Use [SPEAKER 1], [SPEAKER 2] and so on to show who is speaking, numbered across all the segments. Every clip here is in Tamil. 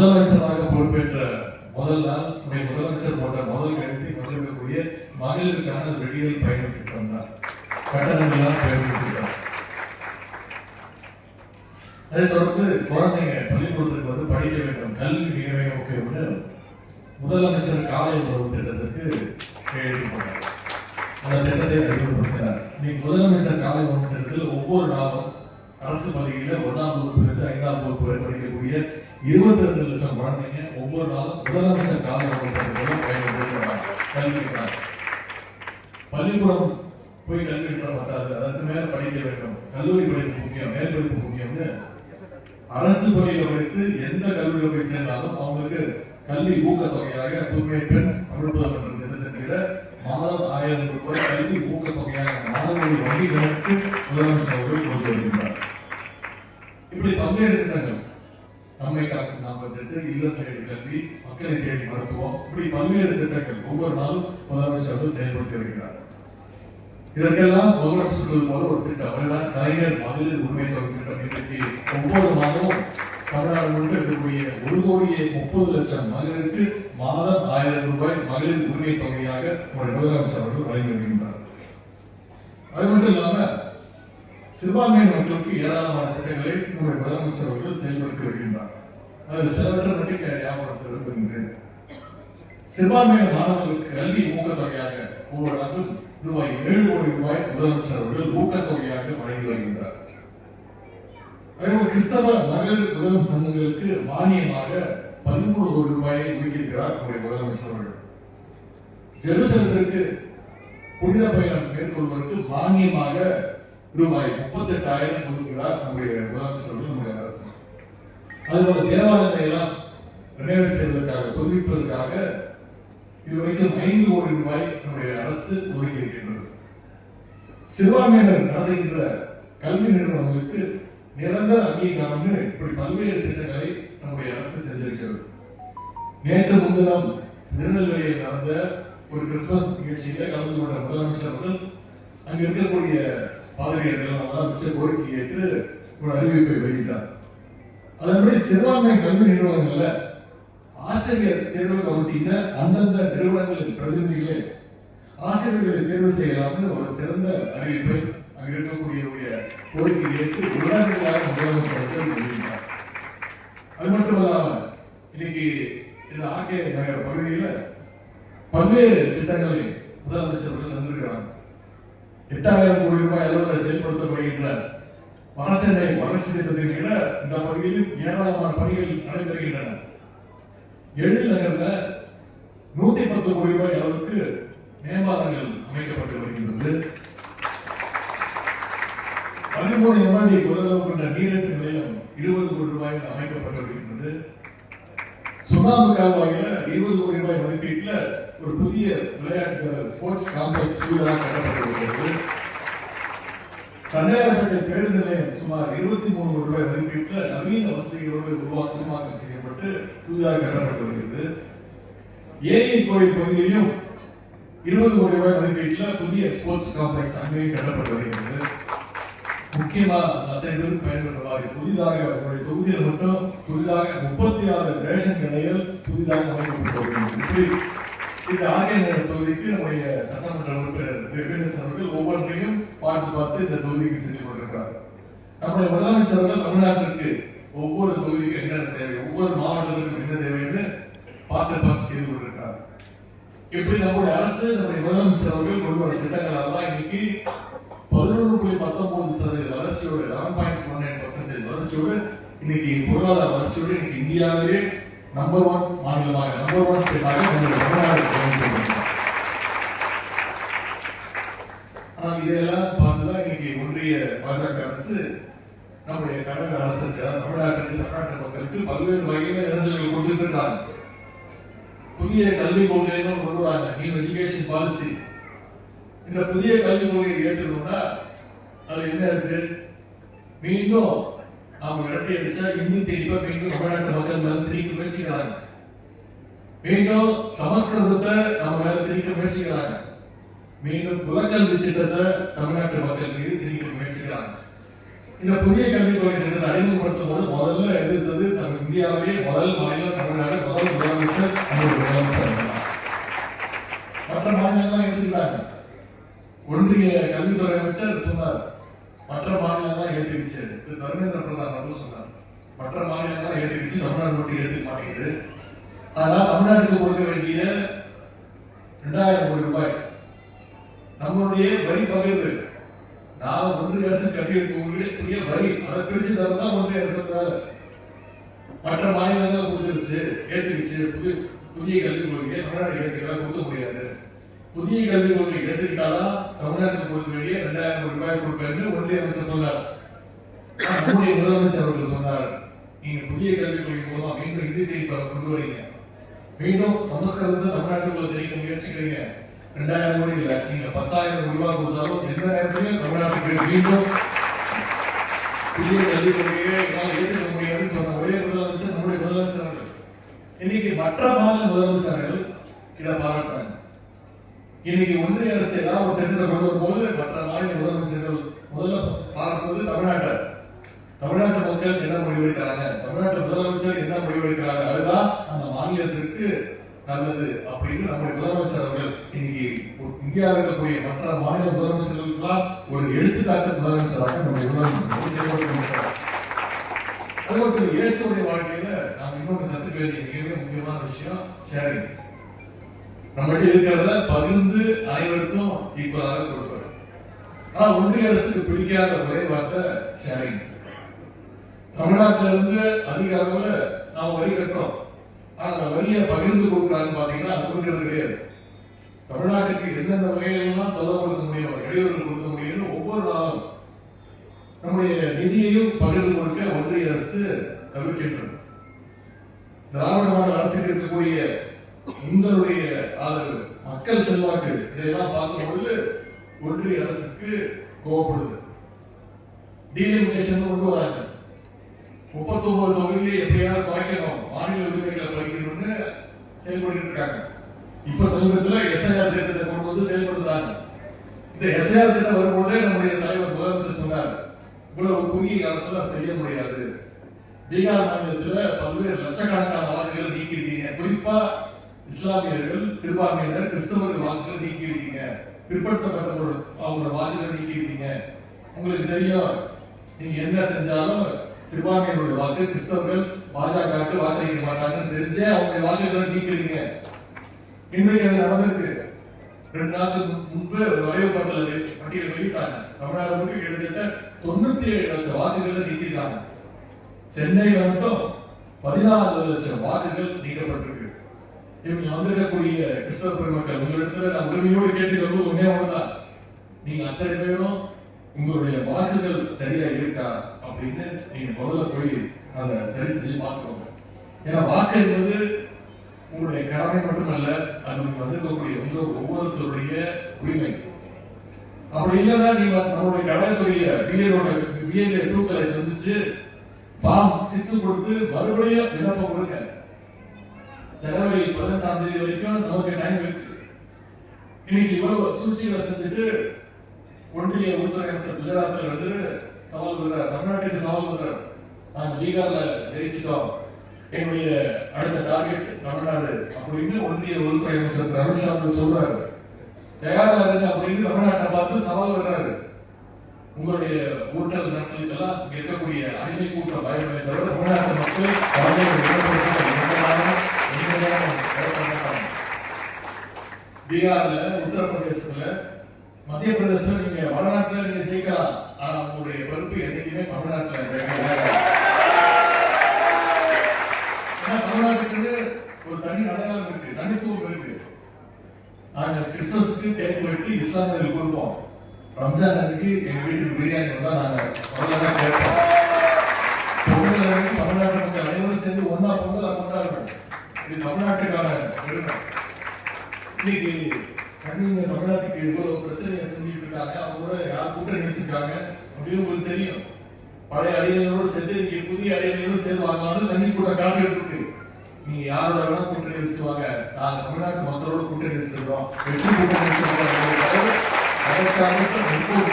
[SPEAKER 1] முதலமைச்சராக பொறுப்பேற்ற முதல் நாள் முதலமைச்சர் போட்ட முதல் கருத்தை கொண்டிருக்கக்கூடிய மகளிருக்கான விடியல் பயண திட்டம் தான். கட்டணங்கள்லாம் பயன்படுத்திட்டார். அதை தொடர்ந்து குழந்தைங்க பள்ளிக்கூடத்துக்கு வந்து படிக்க வேண்டும், கல்வி மிக மிக முக்கியம்னு முதலமைச்சர் காலை உணவு திட்டத்துக்கு எழுதி போனார். அந்த திட்டத்தை அறிமுகப்படுத்தினார். இன்னைக்கு முதலமைச்சர் காலை உணவு திட்டத்தில் ஒவ்வொரு நாளும் அரசு பள்ளிகளில் 1ஆம் வகுப்பிலிருந்து 5ஆம் வகுப்பு வரை படிக்கக்கூடிய 22 லட்சம் குழந்தைங்க ஒவ்வொரு நாளும் முதலமைச்சர் காலை உணவு திட்டத்தில் பயன்படுத்துகிறார். கல்விக்கிறார். பள்ளிக்கூடம் போய் கல்வி பத்தாது, அதற்கு மேல படிக்க வேண்டும், கல்லூரி படிப்பு முக்கியம், மேல் படிப்பு முக்கியம்னு அரசு பள்ளியில் படித்து எந்த கல்லூரியில் போய் சேர்ந்தாலும் அவங்களுக்கு கல்வி ஊக்கத்தொகையாக புதுமை பெண் அமல்புதம் என்ற திட்டத்தின் கீழ மாதம் 1000 ரூபாய் கல்வி ஊக்கத்தொகையாக மாணவர்கள் வங்கிகளுக்கு முதலமைச்சர் அவர்கள் கொடுத்து வருகின்றார். இப்படி பல்வேறு திட்டங்கள், நம்மை காக்கும் நாம் திட்டு, இல்லம் தேடி கல்வி, மக்களை தேடி மருத்துவம், இப்படி பல்வேறு திட்டங்கள் ஒவ்வொரு நாளும் முதலமைச்சர் அவர்கள் செயல்படுத்தி வருகிறார். இதற்கெல்லாம் முதலமைச்சர் சொல்வது போல ஒரு திட்டம், அதுதான் கலைஞர் மகளிர் உரிமை தொகை திட்டம். இன்றைக்கு ஒவ்வொரு மாதமும் தமிழ்நாடு முழுக்க இருக்கக்கூடிய 1,30,00,000 மகளிருக்கு மாதம் 1000 ரூபாய் மகளிர் உரிமை தொகையாக முதலமைச்சர் அவர்கள் வழங்கி வருகின்றார். அது மட்டும் இல்லாம சிறுபான்மையின மக்களுக்கு ஏராளமான திட்டங்களை நம்முடைய முதலமைச்சர் அவர்கள் செயல்படுத்தி வருகின்றார். அது சிலவற்றை மட்டும் ஞாபகப்படுத்த விரும்புகின்றேன். சிறுபான்மையின மாணவர்களுக்கு கல்வி ஊக்கத்தொகையாக ஒவ்வொரு ஆண்டும் ரூபாய் 7 கோடி ரூபாய் முதலமைச்சர் அவர்கள் ஊக்கத்தொகையாக வழங்கி வருகின்றார். கிறிஸ்தவ மகளிர் உதவி சங்கங்களுக்கு மானியமாக 13 கோடி ரூபாயை ஒதுக்கியிருக்கிறார் நம்முடைய முதலமைச்சர் அவர்கள். ஜெருசலத்திற்கு புனித பயணம் மேற்கொள்வதற்கு மானியமாக ரூபாய் 38,000 ஒதுக்குகிறார் நம்முடைய முதலமைச்சர் அவர்கள், நம்முடைய அரசு. அதுபோல தேவாலயத்தை எல்லாம் ரெனோவேட் செய்வதற்காக, புதுப்பிப்பதற்காக இதுவரைக்கும் 5 கோடி ரூபாய் நம்முடைய அரசு ஒதுக்கி இருக்கின்றது. சிறுபான்மையினர் நடத்துகின்ற கல்வி நிறுவனங்களுக்கு நிரந்தர அங்கீகாரம், இப்படி பல்வேறு திட்டங்களை நம்முடைய அரசு செஞ்சிருக்கிறது. நேற்று முன்தினம் திருநெல்வேலியில் நடந்த ஒரு கிறிஸ்துமஸ் நிகழ்ச்சியில கலந்து கொண்ட முதலமைச்சர் அவர்கள் அங்க இருக்கக்கூடிய பாதிரியார்கள் வச்ச கோரிக்கை ஏற்று ஒரு அறிவிப்பை வெளியிட்டார். அதன்படி சிறுபான்மை கல்வி நிறுவனங்கள்ல ஆசிரியர் தேர்வு கமிட்டியில அந்தந்த நிறுவனங்களின் பிரதிநிதிகளே ஆசிரியர்களை தேர்வு செய்யலாம்னு ஒரு சிறந்த அறிவிப்பை அங்க இருக்கக்கூடிய கோரிக்கை ஏற்று உடனடியாக முதலமைச்சர் வெளியிட்டார். அது மட்டுமல்லாம இன்னைக்கு இந்த ஆர்கே நகர் பகுதியில பல்வேறு திட்டங்களை முதலமைச்சர்கள் தந்திருக்கிறாங்க. 8,000 கோடி ரூபாய் அளவில் செயல்படுத்தப்படுகின்ற வனசேனை வளர்ச்சி திட்டத்தின் கீழ இந்த பகுதியில் ஏராளமான பணிகள் நடைபெறுகின்றன. எழில் நகர்ல 110 கோடி ரூபாய் அளவுக்கு மேம்பாலங்கள் அமைக்கப்பட்டு வருகின்றது. 13 MLD கொள்ளளவு கொண்ட நீரேற்று நிலையம் 20 கோடி ரூபாயில் அமைக்கப்பட்டு வருகின்றது. சுண்ணாம்பு கால்வாயில 20 கோடி ரூபாய் மதிப்பீட்டில் ஒரு புதிய விளையாட்டு ஸ்போர்ட்ஸ் காம்ப்ளெக்ஸ் புதிதாக கட்டப்பட்டிருக்கிறது. தண்டையார்பேட்டை பேருந்து நிலையம் சுமார் 23 கோடி ரூபாய் மதிப்பீட்டில் நவீன வசதிகளோடு உருவாக்கம் செய்யப்பட்டு புதிதாக கட்டப்பட்டு வருகிறது. ஏரி கோயில் பகுதியிலும் 20 கோடி ரூபாய் மதிப்பீட்டில் புதிய ஸ்போர்ட்ஸ் காம்ப்ளெக்ஸ் அங்கேயும் கட்டப்பட்டு வருகிறது. முக்கியமா அத்தனை பேருக்கு பயன்படுற புதிதாக தொகுதியில் மட்டும் புதிதாக 36 ரேஷன் கடைகள் புதிதாக அமைக்கப்பட்டு வருகிறது. இந்த ஆர்கே நகர் தொகுதிக்கு நம்முடைய சட்டமன்ற உறுப்பினர் அவர்கள் ஒவ்வொன்றையும் பார்த்து இந்த தொகுதிக்கு செஞ்சு கொண்டிருக்கிறார். நம்முடைய முதலமைச்சர் அவர்கள் தமிழ்நாட்டிற்கு ஒவ்வொரு தொகுதிக்கும் என்னென்ன தேவை, ஒவ்வொரு மாவட்டத்திற்கும் என்ன தேவைன்னு பார்த்து செய்து கொண்டிருக்கிறார். இப்படி நம்முடைய அரசு, நம்முடைய முதலமைச்சர் அவர்கள் கொண்டு வர திட்டங்களால் தான் இன்னைக்கு 11.19% வளர்ச்சியோடு 11.19% வளர்ச்சியோடு இன்னைக்கு பொருளாதார வளர்ச்சியோடு இன்னைக்கு இந்தியாவிலே நம்பர் 1 மாநிலமாக, நம்பர் 1 ஸ்டேட்டாக நம்முடைய தமிழ்நாடு. ஆனால் இதையெல்லாம் பார்த்துதான் இன்னைக்கு ஒன்றிய பாஜக அரசு நம்முடைய தமிழக அரசு தமிழ்நாட்டு மக்களுக்கு பல்வேறு வகையில இடைஞ்சல்கள் கொடுத்துட்டு இருக்காங்க. புதிய கல்விக் கொள்கைன்னு கொண்டு வராங்க, நியூ எஜுகேஷன் பாலிசி. இந்த புதிய கல்விக் கொள்கையை ஏற்றுக்கணும்னா அது என்ன இருக்கு, மீண்டும் அவங்க இரட்டை அடிச்சா இந்தி திணிப்பை மீண்டும் தமிழ்நாட்டு மக்கள் மேல திணிக்க முயற்சிக்கிறாங்க. மீண்டும் சமஸ்கிருதத்தை நம்ம மேல திணிக்க முயற்சிக்கிறாங்க. மீண்டும் குலக்கல்வி திட்டத்தை தமிழ்நாட்டு மக்கள் மீது திணிக்க முயற்சிக்கிறாங்க. இந்த புதிய கல்விக் கொள்கை திட்டத்தை அறிமுகப்படுத்தும் போது முதல்ல எதிர்த்தது நம்ம இந்தியாவிலேயே முதல் மாநிலம் ஒன்றிய கல்வித்துறை அமைச்சர் சொன்னார், மற்ற மாநிலம் தான் ஏற்றுக்கிச்சு. தர்மேந்திர பிரதான் அவர்கள் சொன்னார், மற்ற மாநிலம் தான் ஏற்றுக்கிச்சு, தமிழ்நாடு மட்டும் ஏற்றுக்க மாட்டேங்குது. அதனால் தமிழ்நாட்டுக்கு கொடுக்க வேண்டிய 2000 கோடி ரூபாய் நம்மளுடைய வரி பகிர்வு, நான் ஒன்றிய அரசு கட்டியிருக்கக்கூடிய வரி அதை பிரிச்சு தரதான் ஒன்றிய அரசு. மற்ற மாநிலங்கள் கொடுத்துருச்சு, ஏற்றுக்கிச்சு. புதிய கல்விக் கொள்கையை தமிழ்நாடு ஏற்றுக்கலாம், கொடுக்க முடியாது. புதிய கல்விக் கொள்கை ஏற்றுக்கிட்டாதான் தமிழ்நாட்டுக்கு கொடுக்க வேண்டிய 2000 கோடி ரூபாய் கொடுப்பேன்னு ஒன்றிய அமைச்சர் சொன்னார். நம்முடைய முதலமைச்சர் அவர்கள் சொன்னார், நீங்க புதிய கல்விக் கொள்கை மூலமா மீண்டும் இந்தியை கொண்டு வரீங்க, மீண்டும் சமஸ்கிருதத்தை தமிழ்நாட்டுக்குள்ள தெரிவிக்க முயற்சிக்கிறீங்க. 2000 கோடி இல்ல, நீங்க 10,000 ரூபாய் கொடுத்தாலும் எந்த நேரத்திலையும் தமிழ்நாட்டுக்கு மீண்டும் புதிய கல்விக் கொள்கையை என்னால் ஏற்றுக்க முடியாதுன்னு சொன்ன ஒரே முதலமைச்சர் நம்முடைய முதலமைச்சர் அவர்கள். இன்னைக்கு மற்ற மாநில முதலமைச்சர்கள் இதை பாராட்டுறாங்க. இன்னைக்கு ஒன்றிய அரசு ஏதாவது ஒரு திட்டத்தை கொண்டு வரும்போது மற்ற மாநில முதலமைச்சர்கள் முதல்ல பார்ப்பது தமிழ்நாட்டு மக்கள் என்ன முடிவெடுக்கிறாங்க, தமிழ்நாட்டு முதலமைச்சர் என்ன முடிவெடுக்கிறாங்க, அதுதான் அந்த மாநிலத்திற்கு நல்லது அப்படின்னு நம்முடைய முதலமைச்சர் அவர்கள் இன்னைக்கு இந்தியாவில் இருக்கக்கூடிய மற்ற மாநில முதலமைச்சர்களுக்கெல்லாம் ஒரு எடுத்துக்காட்டு முதலமைச்சராக நம்முடைய முதலமைச்சர் செயல்பட்டு. அது மட்டும் இயேசுடைய வாழ்க்கையில நாம் இன்னொன்று கற்றுக்க வேண்டிய மிக முக்கியமான விஷயம் ஷேரிங். நம்மகிட்ட இருக்கிறத பகிர்ந்து அனைவருக்கும் ஈக்குவலாக கொடுப்பார். ஆனா ஒன்றிய அரசுக்கு பிடிக்காத ஒரே வார்த்தை ஷேரிங். தமிழ்நாட்டில இருந்து அதிக அளவுல நாம் வரி கட்டுறோம், ஆனா அந்த வரியை பகிர்ந்து கொடுக்குறாங்கன்னு பாத்தீங்கன்னா அது கொடுக்கிறது கிடையாது. தமிழ்நாட்டுக்கு எந்தெந்த வகையிலாம் தொல்லை கொடுக்க முடியும், இடையூறு கொடுக்க முடியும்னு ஒவ்வொரு நாளும் நம்முடைய நிதியையும் பகிர்ந்து கொடுக்க ஒன்றிய அரசு தவிர்க்கின்றது. திராவிட மாடல் அரசுக்கு இருக்கக்கூடிய உங்களுடைய ஆதரவு, மக்கள் செல்வாக்கு, இதையெல்லாம் பார்க்கும்போது ஒன்றிய அரசுக்கு கோவப்படுது. டீலிமிட்டேஷன் கொண்டு வராங்க. 39 தொகுதியை எப்படியாவது குறைக்கணும், மாநில உரிமைகளை குறைக்கணும்னு செயல்பட்டு இருக்காங்க. இப்ப சமீபத்தில் எஸ்ஐஆர் திட்டத்தை கொண்டு வந்து செயல்படுத்துறாங்க. இந்த எஸ்ஐஆர் திட்டம் வரும்போதே நம்முடைய தலைவர் முதலமைச்சர் சொன்னார், இவ்வளவு குறுகிய காலத்துல செய்ய முடியாது. பீகார் மாநிலத்தில் பல்வேறு லட்சக்கணக்கான வாக்குகளை நீக்கிருக்கீங்க, குறிப்பா இஸ்லாமியர்கள், சிறுபான்மையினர், கிறிஸ்தவர்கள் வாக்குகளை நீக்கிருக்கீங்க, பிற்படுத்தப்பட்ட அவங்களோட வாக்குகளை நீக்கிருக்கீங்க. உங்களுக்கு தெரியும், நீங்க என்ன செஞ்சாலும் சிறுபான்மையினுடைய வாக்கு, கிறிஸ்தவர்கள் பாஜகவுக்கு வாக்களிக்க மாட்டாங்கன்னு தெரிஞ்சே அவங்க வாக்குகளை நீக்கிறீங்க. இன்றைக்கு அது நடந்திருக்கு. 2 நாட்களுக்கு முன்பு வரைவு பட்டியல் வெளியிட்டாங்க. தமிழ்நாடு கிட்டத்தட்ட 97 லட்சம் வாக்குகளை நீக்கிருக்காங்க. சென்னையில மட்டும் 14 லட்சம் வாக்குகள் நீக்கப்பட்டிருக்கு. இவங்க வந்திருக்கக்கூடிய கிறிஸ்தவ பெருமக்கள், உங்களிடத்துல நான் உரிமையோடு கேட்டுக்கிறது ஒன்னே ஒண்ணுதான், நீங்க அத்தனை பேரும் உங்களுடைய வாக்குகள் சரியா இருக்கா அப்படின்னு நீங்க முதல்ல போய் அதை சரி செஞ்சு பார்த்துக்கோங்க. ஏன்னா வாக்கு என்பது உங்களுடைய கடமை மட்டுமல்ல, அதுக்கு வந்திருக்கக்கூடிய ஒவ்வொருத்தருடைய உரிமை. அப்படி இல்லைன்னா நீங்க நம்மளுடைய கடற்கொரிய பிஏ டூக்களை சந்திச்சு ஃபார்ம் 6 கொடுத்து மறுபடியும் விண்ணப்பம் கொடுங்க. ஜனவரி 18ஆம் தேதி வரைக்கும் நமக்கு டைம் இருக்கு. இன்னைக்கு இவ்வளவு சூழ்ச்சிகளை செஞ்சுட்டு ஒன்றிய உள்துறை அமைச்சர் குஜராத்தில் வந்து சவால் விடுறார், தமிழ்நாட்டுக்கு சவால் விடுறார். நாங்கள் பீகார்ல ஜெயிச்சிட்டோம், என்னுடைய அடுத்த டார்கெட் தமிழ்நாடு அப்படின்னு ஒன்றிய உள்துறை அமைச்சர் அமித்ஷா சொல்றாரு. தயாரா இருங்க அப்படின்னு தமிழ்நாட்டை பார்த்து சவால் விடுறாரு. உங்களுடைய ஊட்டல் நன்மைக்கெல்லாம் இருக்கக்கூடிய அடிமை கூட்டம் பயணமே தவிர தமிழ்நாட்டு மக்கள் பீகார்ல, உத்தரப்பிரதேசத்துல, மத்திய பிரதேசத்துல நீங்க வடநாட்டுல நீங்க ஜெயிக்கலாம், ஆனா உங்களுடைய பொறுப்பு என்னைக்குமே தமிழ்நாட்டுல. தமிழ்நாட்டுக்கு ஒரு தனி அடையாளம் இருக்கு, தனித்துவம் இருக்கு. நாங்க கிறிஸ்துமஸ்க்கு கேக் வெட்டி இஸ்லாமியர்கள் கொடுப்போம், ரம்ஜான் அன்னைக்கு எங்க வீட்டுக்கு பிரியாணி வந்தா நாங்க அவ்வளவுதான் கேட்போம். பொங்கல் அன்னைக்கு தமிழ்நாட்டு மக்கள் அனைவரும் சேர்ந்து ஒன்னா பொங்கலை கொண்டாடுறோம். இது தமிழ்நாட்டுக்கான பெருமை. இன்னைக்கு தமிழ்நாட்டுக்கு இவ்வளவு பிரச்சனையை செஞ்சுட்டு இருக்காங்க, அவங்க கூட யார் கூட்டணி வச்சிருக்காங்க அப்படின்னு உங்களுக்கு தெரியும். பழைய அடிமையோடு சேர்த்து இங்க புதிய அடிமையோடு சேர்வாங்கன்னு சங்கி கூட காரணம் இருக்கு. நீங்க யாரோட வேணா கூட்டணி வச்சுவாங்க, நாங்க தமிழ்நாட்டு மக்களோட கூட்டணி வச்சிருக்கோம், வெற்றி கூட்டணி வச்சிருக்கோம்.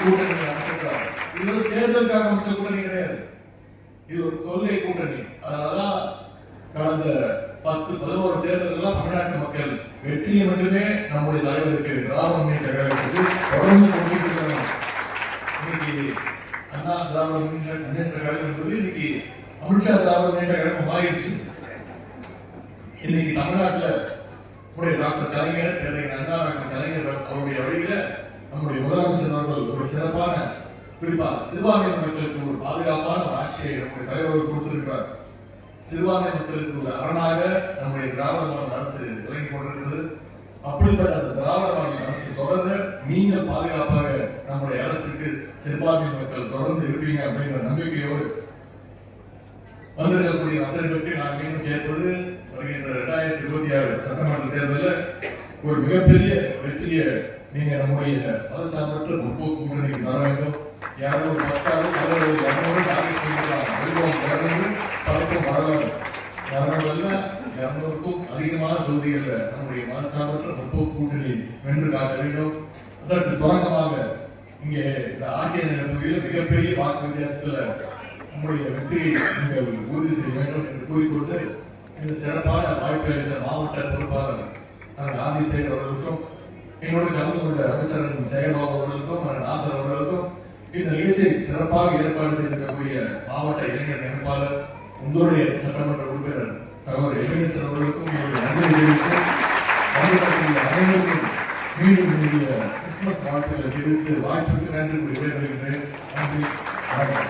[SPEAKER 1] கூட்டணி அமைச்சிருக்காங்க. இது ஒரு தேர்தலுக்காக அமைச்ச கூட்டணி கிடையாது, இது ஒரு கொள்கை கூட்டணி. அதனாலதான் கடந்த 10-11 தேர்தல்கள்லாம் தமிழ்நாட்டு மக்கள் வெற்றியை மட்டுமே நம்முடைய தலைவருக்கு திராவிட முன்னேற்ற கழகத்துக்கு தொடர்ந்து கொண்டிருக்கிறாங்க. இன்னைக்கு அண்ணா திராவிட முன்னேற்ற கழகம் என்பது இன்னைக்கு அமித்ஷா திராவிட முன்னேற்ற கழகம் மாறிடுச்சு. இன்னைக்கு தமிழ்நாட்டில் நம்முடைய டாக்டர் கலைஞர், அண்ணா டாக்டர் கலைஞர் அவருடைய வழியில நம்முடைய முதலமைச்சர் அவர்கள் ஒரு சிறப்பான, குறிப்பா சிறுபான்மை மக்களுக்கு ஒரு பாதுகாப்பான ஆட்சியை நம்முடைய தலைவர் கொடுத்திருக்கிறார். சிறுபான்மை மக்களுக்கு ஒரு அரணாக நம்முடைய திராவிட மாடல் அரசு விளங்கி கொண்டிருக்கிறது. அப்படிப்பட்ட அந்த திராவிட மாடல் அரசு தொடர்ந்து நீங்கள் பாதுகாப்பாக நம்முடைய அரசுக்கு சிறுபான்மை மக்கள் தொடர்ந்து இருப்பீங்க அப்படிங்கிற நம்பிக்கையோடு வந்திருக்கக்கூடிய மக்களை பற்றி நான் மீண்டும் கேட்பது, வருகின்ற 2026 சட்டமன்ற தேர்தலில் ஒரு மிகப்பெரிய வெற்றியை நீங்க நம்முடைய மதச்சார்பற்ற முற்போக்கு கூட்டணிக்கு தர வேண்டும். யாரோ 10 200 பழக்கம் வரலாறு 200க்கும் அதிகமான தொகுதிகளில் நம்முடைய மதச்சார்பற்ற முற்போக்கு கூட்டணி வென்று காட்ட வேண்டும். அதற்கு தொடக்கமாக இங்கே இந்த ஆகிய பகுதியில் மிகப்பெரிய வாக்கு வித்தியாசத்தில் நம்முடைய வெற்றியை நீங்கள் உறுதி செய்ய வேண்டும் என்று கூறிக்கொண்டு இந்த சிறப்பான வாய்ப்பை அளித்த மாவட்ட பொறுப்பாளர் ஆதிசேகர் அவர்களுக்கும், என்னோடு கலந்து கொண்ட அமைச்சர் சேகர்பாபு அவர்களுக்கும், நாசர் அவர்களுக்கும், இந்த நிகழ்ச்சியை சிறப்பாக ஏற்பாடு செய்திருக்கக்கூடிய மாவட்ட இளைஞர் அமைப்பாளர், உங்களுடைய சட்டமன்ற உறுப்பினர் சகோதரர் எலினேசர் அவர்களுக்கும் நன்றி தெரிவித்து அனைவருக்கும் மீண்டும் கிறிஸ்துமஸ் வாழ்த்துக்களை தெரிவித்து வாய்ப்புக்கு நன்றி விடைபெறுகின்றேன். நன்றி, வணக்கம்.